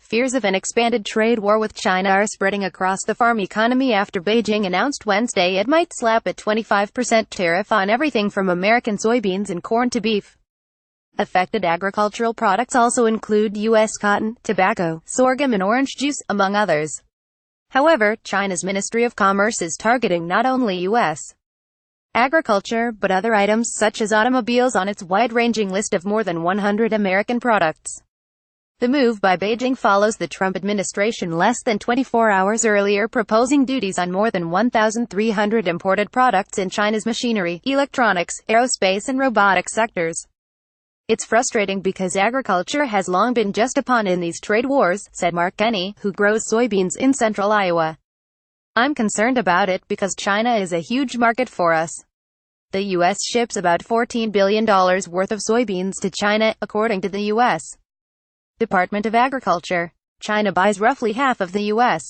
Fears of an expanded trade war with China are spreading across the farm economy after Beijing announced Wednesday it might slap a 25% tariff on everything from American soybeans and corn to beef. Affected agricultural products also include U.S. cotton, tobacco, sorghum and orange juice, among others. However, China's Ministry of Commerce is targeting not only U.S. agriculture, but other items such as automobiles on its wide-ranging list of more than 100 American products. The move by Beijing follows the Trump administration less than 24 hours earlier proposing duties on more than 1,300 imported products in China's machinery, electronics, aerospace and robotics sectors. It's frustrating because agriculture has long been just a pawn in these trade wars, said Mark Kenny, who grows soybeans in central Iowa. I'm concerned about it because China is a huge market for us. The U.S. ships about $14 billion worth of soybeans to China, according to the U.S. Department of Agriculture. China buys roughly half of the U.S.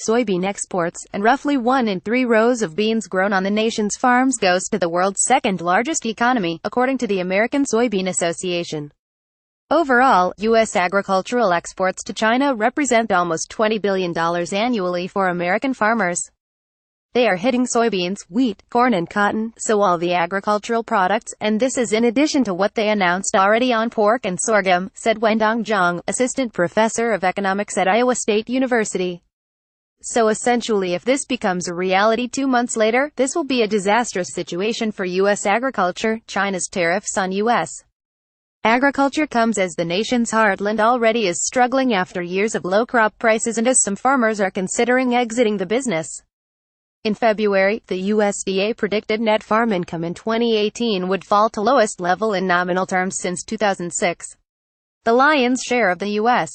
soybean exports, and roughly 1 in 3 rows of beans grown on the nation's farms goes to the world's second-largest economy, according to the American Soybean Association. Overall, U.S. agricultural exports to China represent almost $20 billion annually for American farmers. They are hitting soybeans, wheat, corn and cotton, so all the agricultural products, and this is in addition to what they announced already on pork and sorghum, said Wendong Zhang, assistant professor of economics at Iowa State University. So essentially if this becomes a reality 2 months later, this will be a disastrous situation for U.S. agriculture. China's tariffs on U.S. agriculture comes as the nation's heartland already is struggling after years of low crop prices and as some farmers are considering exiting the business. In February, the USDA predicted net farm income in 2018 would fall to lowest level in nominal terms since 2006. The lion's share of the U.S.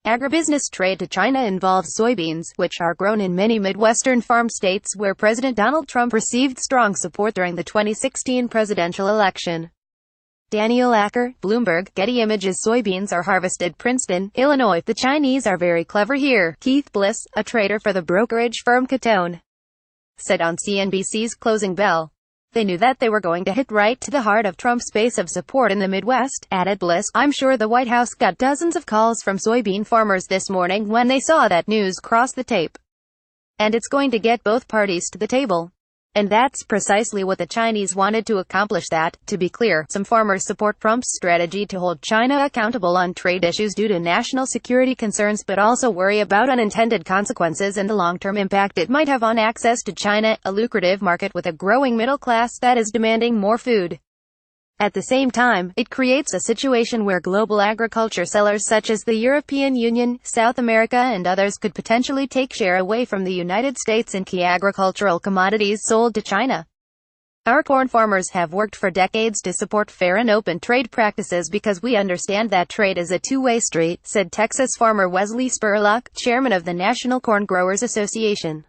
agribusiness trade to China involves soybeans, which are grown in many Midwestern farm states where President Donald Trump received strong support during the 2016 presidential election. Daniel Acker, Bloomberg, Getty Images. Soybeans are harvested Princeton, Illinois. The Chinese are very clever here, Keith Bliss, a trader for the brokerage firm Catone, said on CNBC's Closing Bell. They knew that they were going to hit right to the heart of Trump's base of support in the Midwest, added Bliss. I'm sure the White House got dozens of calls from soybean farmers this morning when they saw that news cross the tape. And it's going to get both parties to the table. And that's precisely what the Chinese wanted to accomplish. That, to be clear, some farmers support Trump's strategy to hold China accountable on trade issues due to national security concerns, but also worry about unintended consequences and the long-term impact it might have on access to China, a lucrative market with a growing middle class that is demanding more food. At the same time, it creates a situation where global agriculture sellers such as the European Union, South America and others could potentially take share away from the United States in key agricultural commodities sold to China. Our corn farmers have worked for decades to support fair and open trade practices because we understand that trade is a two-way street, said Texas farmer Wesley Spurlock, chairman of the National Corn Growers Association.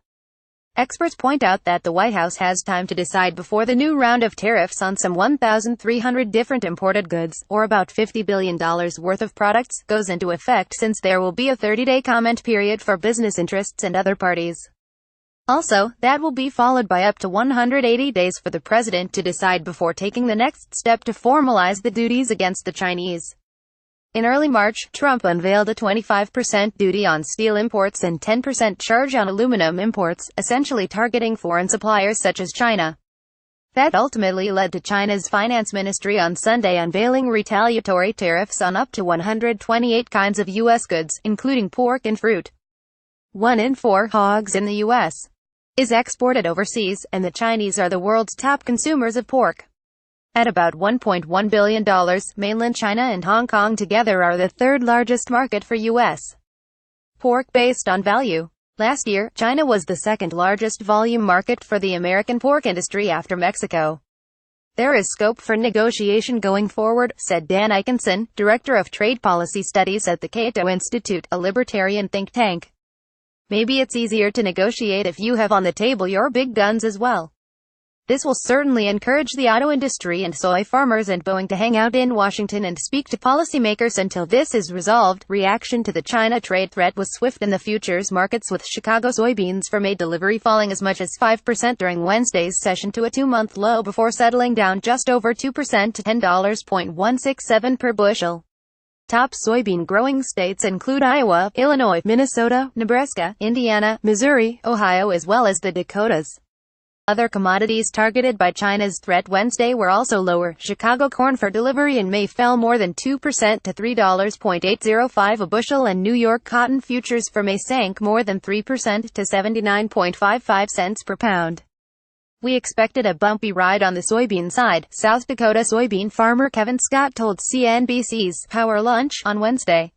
Experts point out that the White House has time to decide before the new round of tariffs on some 1,300 different imported goods, or about $50 billion worth of products, goes into effect, since there will be a 30-day comment period for business interests and other parties. Also, that will be followed by up to 180 days for the president to decide before taking the next step to formalize the duties against the Chinese. In early March, Trump unveiled a 25% duty on steel imports and 10% charge on aluminum imports, essentially targeting foreign suppliers such as China. That ultimately led to China's finance ministry on Sunday unveiling retaliatory tariffs on up to 128 kinds of U.S. goods, including pork and fruit. 1 in 4 hogs in the U.S. is exported overseas, and the Chinese are the world's top consumers of pork. At about $1.1 billion, mainland China and Hong Kong together are the third largest market for U.S. pork based on value. Last year, China was the second largest volume market for the American pork industry after Mexico. There is scope for negotiation going forward, said Dan Ikenson, director of trade policy studies at the Cato Institute, a libertarian think tank. Maybe it's easier to negotiate if you have on the table your big guns as well. This will certainly encourage the auto industry and soy farmers and Boeing to hang out in Washington and speak to policymakers until this is resolved. Reaction to the China trade threat was swift in the futures markets, with Chicago soybeans for May delivery falling as much as 5% during Wednesday's session to a 2-month low before settling down just over 2% to $10.167 per bushel. Top soybean growing states include Iowa, Illinois, Minnesota, Nebraska, Indiana, Missouri, Ohio as well as the Dakotas. Other commodities targeted by China's threat Wednesday were also lower. Chicago corn for delivery in May fell more than 2% to $3.805 a bushel, and New York cotton futures for May sank more than 3% to 79.55 cents per pound. We expected a bumpy ride on the soybean side, South Dakota soybean farmer Kevin Scott told CNBC's Power Lunch on Wednesday.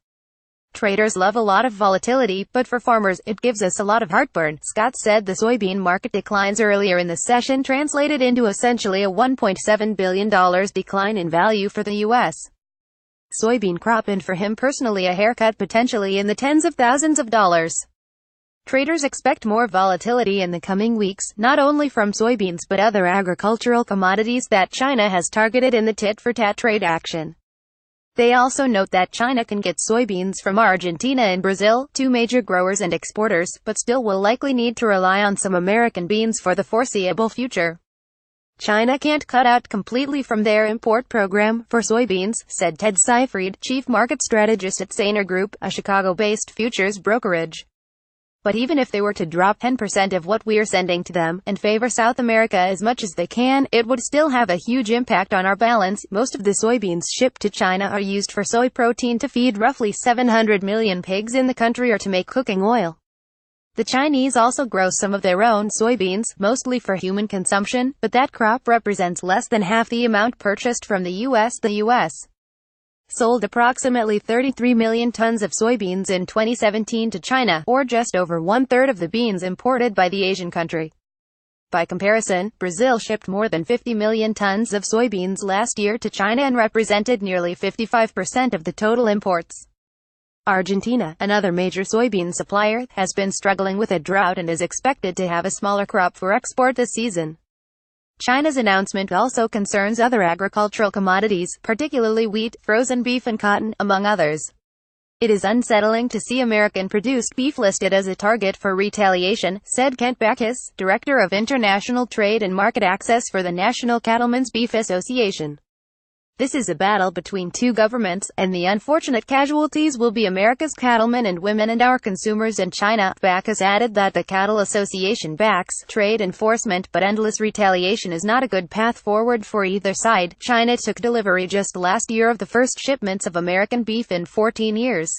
Traders love a lot of volatility, but for farmers, it gives us a lot of heartburn. Scott said the soybean market declines earlier in the session translated into essentially a $1.7 billion decline in value for the U.S. soybean crop, and for him personally a haircut potentially in the tens of thousands of dollars. Traders expect more volatility in the coming weeks, not only from soybeans but other agricultural commodities that China has targeted in the tit-for-tat trade action. They also note that China can get soybeans from Argentina and Brazil, two major growers and exporters, but still will likely need to rely on some American beans for the foreseeable future. China can't cut out completely from their import program for soybeans, said Ted Seifried, chief market strategist at Sainer Group, a Chicago-based futures brokerage. But even if they were to drop 10% of what we're sending to them, and favor South America as much as they can, it would still have a huge impact on our balance. Most of the soybeans shipped to China are used for soy protein to feed roughly 700 million pigs in the country or to make cooking oil. The Chinese also grow some of their own soybeans, mostly for human consumption, but that crop represents less than half the amount purchased from the U.S. The U.S. sold approximately 33 million tons of soybeans in 2017 to China, or just over one-third of the beans imported by the Asian country. By comparison, Brazil shipped more than 50 million tons of soybeans last year to China and represented nearly 55% of the total imports. Argentina, another major soybean supplier, has been struggling with a drought and is expected to have a smaller crop for export this season. China's announcement also concerns other agricultural commodities, particularly wheat, frozen beef and cotton, among others. It is unsettling to see American-produced beef listed as a target for retaliation, said Kent Backus, director of international trade and market access for the National Cattlemen's Beef Association. This is a battle between two governments, and the unfortunate casualties will be America's cattlemen and women and our consumers in China. Backus added that the Cattle Association backs trade enforcement, but endless retaliation is not a good path forward for either side. China took delivery just last year of the first shipments of American beef in 14 years.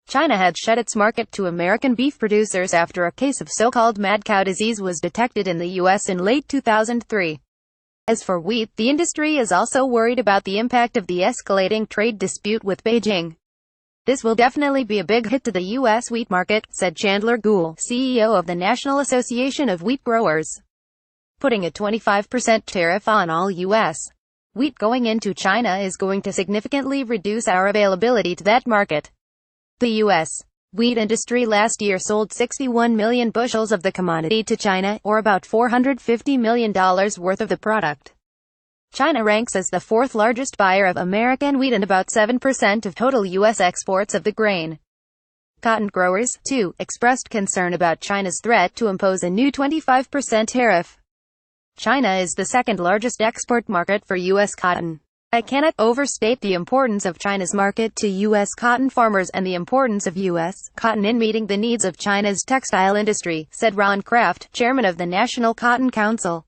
China had shut its market to American beef producers after a case of so-called mad cow disease was detected in the U.S. in late 2003. As for wheat, the industry is also worried about the impact of the escalating trade dispute with Beijing. This will definitely be a big hit to the U.S. wheat market, said Chandler Gould, CEO of the National Association of Wheat Growers. Putting a 25% tariff on all U.S. wheat going into China is going to significantly reduce our availability to that market. The U.S. wheat industry last year sold 61 million bushels of the commodity to China, or about $450 million worth of the product. China ranks as the fourth largest buyer of American wheat and about 7% of total U.S. exports of the grain. Cotton growers, too, expressed concern about China's threat to impose a new 25% tariff. China is the second largest export market for U.S. cotton. I cannot overstate the importance of China's market to U.S. cotton farmers and the importance of U.S. cotton in meeting the needs of China's textile industry, said Ron Kraft, chairman of the National Cotton Council.